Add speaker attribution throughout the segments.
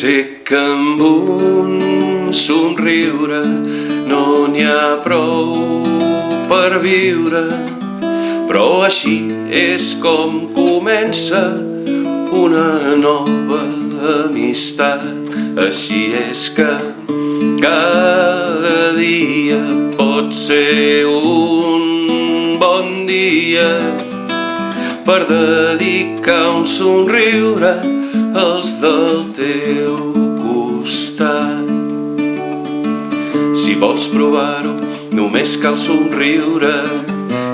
Speaker 1: Sé que amb un somriure no n'hi ha prou per viure, però així és com comença una nova amistat. Així és que cada dia pot ser un bon dia per dedicar un somriure als del teu costat. Si vols provar-ho, només cal somriure.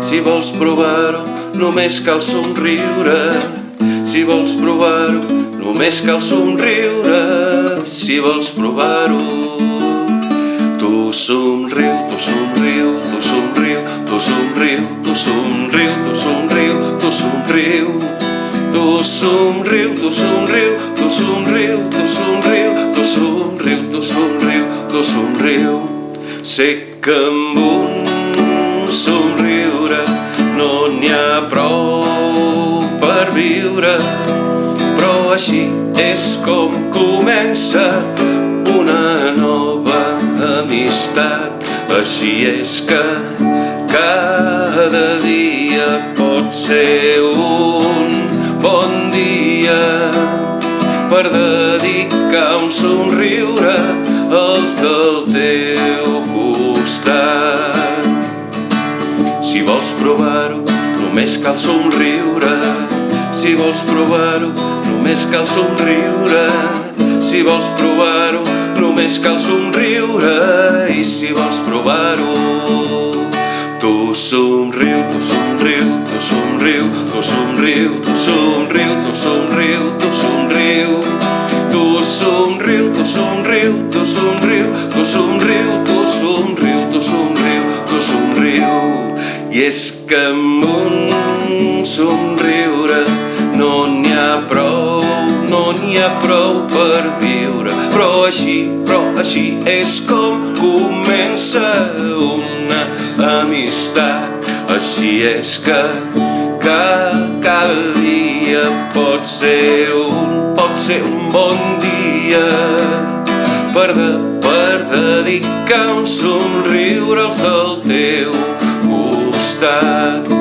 Speaker 1: Si vols provar-ho, només cal somriure. Si vols provar-ho, només cal somriure. Si vols provar-ho, tu somriu, tu somriu, tu somriu, tu somriu, tu somriu, tu somriu, tu somriu. Tu somriu, tu somriu, tu somriu, tu somriu, tu somriu, tu somriu, tu somriu. Sé que amb un somriure no n'hi ha prou per viure, però així és com comença una nova amistat. Així és que cada dia pot ser un bon dia per dedicar un somriure als del teu costat. Si vols provar-ho, només cal somriure. Si vols provar-ho, només cal somriure. Si vols provar-ho, només cal somriure. I si vols provar-ho, tu somriu, tu somriu, tu somriu, tu somriu, tu somriu, tu somriu, tu somriu. Tu somriu, tu somriu, tu somriu, tu somriu, tu somriu, tu somriu, tu somriu. I és que amb un somriure no n'hi ha prou, no n'hi ha prou per viure, però així és com comença una amistat. Així és que cada dia pot ser un bon dia per dedicar un somriure als del teu costat.